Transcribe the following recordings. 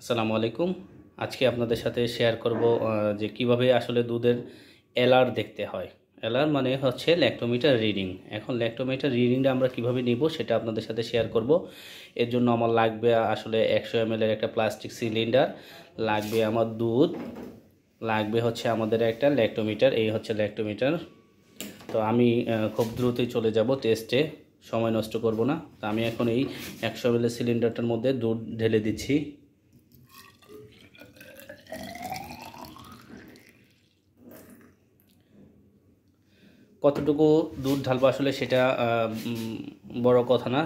আসসালামু আলাইকুম। আজকে আপনাদের সাথে শেয়ার করব যে কিভাবে আসলে দুধের এলআর দেখতে হয়। এলআর মানে হচ্ছে ল্যাক্টোমিটার রিডিং। এখন ল্যাক্টোমিটার রিডিংটা আমরা কিভাবে নিব সেটা আপনাদের সাথে শেয়ার করব। এর জন্য আমার লাগবে আসলে 100 ml এর একটা প্লাস্টিক সিলিন্ডার, লাগবে আমার দুধ, লাগবে হচ্ছে আমাদের একটা ল্যাক্টোমিটার। এই হচ্ছে ল্যাক্টোমিটার। তো আমি খুব দ্রুতই চলে যাব টেস্টে, সময় নষ্ট করব না। তো আমি এখন এই 100 ml সিলিন্ডারটার মধ্যে দুধ ঢেলে দিচ্ছি। কতটুকু দুধ ঢালবো আসলে সেটা বড় কথা না।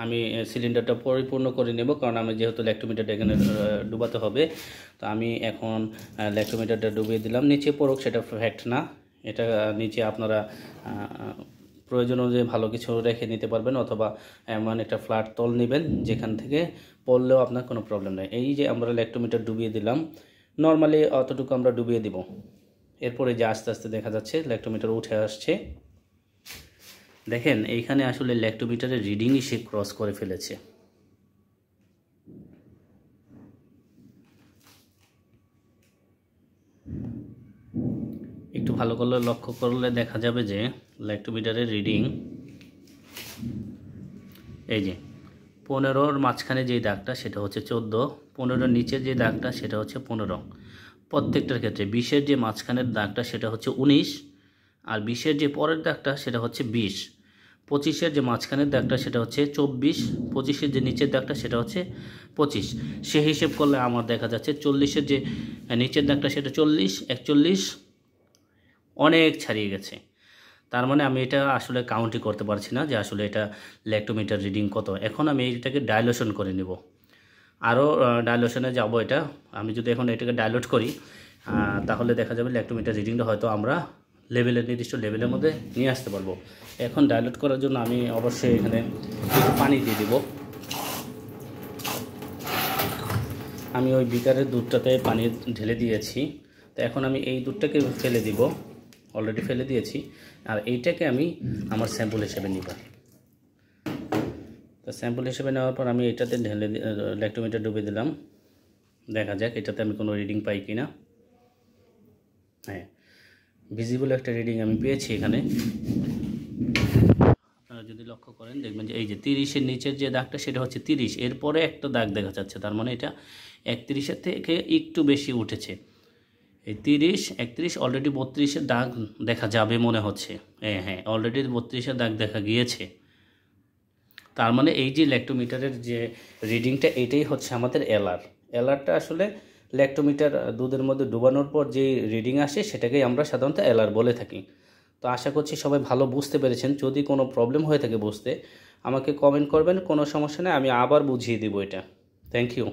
আমি সিলিন্ডারটা পরিপূর্ণ করে নেব, কারণ আমি যেহেতু ল্যাক্টোমিটারটা এখানে ডুবাতে হবে। তো আমি এখন ল্যাক্টোমিটারটা ডুবিয়ে দিলাম। নিচে পড়ুক সেটা ফ্যাক্ট না, এটা নিচে আপনারা প্রয়োজন অনুযায়ী ভালো কিছু রেখে নিতে পারবেন, অথবা এমন একটা ফ্ল্যাট তল নেবেন যেখান থেকে পড়লেও আপনার কোনো প্রবলেম নেই। এই যে আমরা ল্যাক্টোমিটার ডুবিয়ে দিলাম, নর্মালি অতটুকু আমরা ডুবিয়ে দিব। এরপরে যে আস্তে আস্তে দেখা যাচ্ছে ল্যাক্টোমিটার উঠে আসছে। দেখেন এইখানে আসলে ল্যাক্টোমিটারের রিডিংই সে ক্রস করে ফেলেছে। একটু ভালো করে লক্ষ্য করলে দেখা যাবে যে ল্যাক্টোমিটারের রিডিং এই যে 15-র মাঝখানে যে দাগটা সেটা হচ্ছে 14, 15-র নিচের যে দাগটা সেটা হচ্ছে 15। প্রত্যেকটার ক্ষেত্রে 20-এর যে মাঝখানের দাগটা সেটা হচ্ছে 19, আর 20-এর যে পরের দাগটা সেটা হচ্ছে 20, 25-এর যে মাঝখানের দাগটা সেটা হচ্ছে 24, 25-এর যে নিচের দাগটা সেটা হচ্ছে 25। সে হিসেব করলে আমার দেখা যাচ্ছে 40-এর যে নিচের দাগটা সেটা 40, 41 অনেক ছাড়িয়ে গেছে। তার মানে আমি এটা আসলে কাউন্টই করতে পারছি না যে আসলে এটা ল্যাক্টোমিটার রিডিং কত। এখন আমি এটাকে ডাইলেশন করে নেব, আরও ডাইলেশনে যাব। এটা আমি যদি এখন এটাকে ডাইলেট করি তাহলে দেখা যাবে ল্যাক্টোমিটার রিডিংটা হয়তো আমরা নির্দিষ্ট লেভেলের মধ্যে নিয়ে আসতে পারবো। এখন ডাইলেট করার জন্য আমি অবশ্যই এখানে একটু পানি দিয়ে দিব। আমি ওই বিকারের দুধটাতে পানি ঢেলে দিয়েছি। তো এখন আমি এই দুধটাকে ফেলে দিব, অলরেডি ফেলে দিয়েছি। আর এইটাকে আমি আমার স্যাম্পল হিসেবে নিব। তো স্যাম্পল হিসেবে নেওয়ার পর আমি এটাতে ঢেলে ল্যাক্টোমিটার ডুবে দিলাম। দেখা যাক এটাতে আমি কোনো রিডিং পাই কি না। হ্যাঁ, ভিজিবল একটা রিডিং আমি পেয়েছি এখানে। আপনারা যদি লক্ষ্য করেন দেখবেন যে এই যে 30-এর নিচের যে দাগটা সেটা হচ্ছে 30, এরপরে একটা দাগ দেখা যাচ্ছে। তার মানে এটা 31-এর থেকে একটু বেশি উঠেছে। এই 30, 31 অলরেডি 32-এর দাগ দেখা যাবে মনে হচ্ছে। হ্যাঁ, অলরেডি 32-এর দাগ দেখা গিয়েছে। তার মানে এই যে ল্যাক্টোমিটারের যে রিডিংটা, এটাই হচ্ছে আমাদের এলআর। এলআরটা আসলে ল্যাক্টোমিটার দুধের মধ্যে ডুবানোর পর যে রিডিং আসে সেটাকেই আমরা সাধারণত এলআর বলে থাকি। তো আশা করছি সবাই ভালো বুঝতে পেরেছেন। যদি কোনো প্রবলেম হয়ে থাকে বুঝতে, আমাকে কমেন্ট করবেন, কোনো সমস্যা নেই, আমি আবার বুঝিয়ে দিব এটা। Thank you.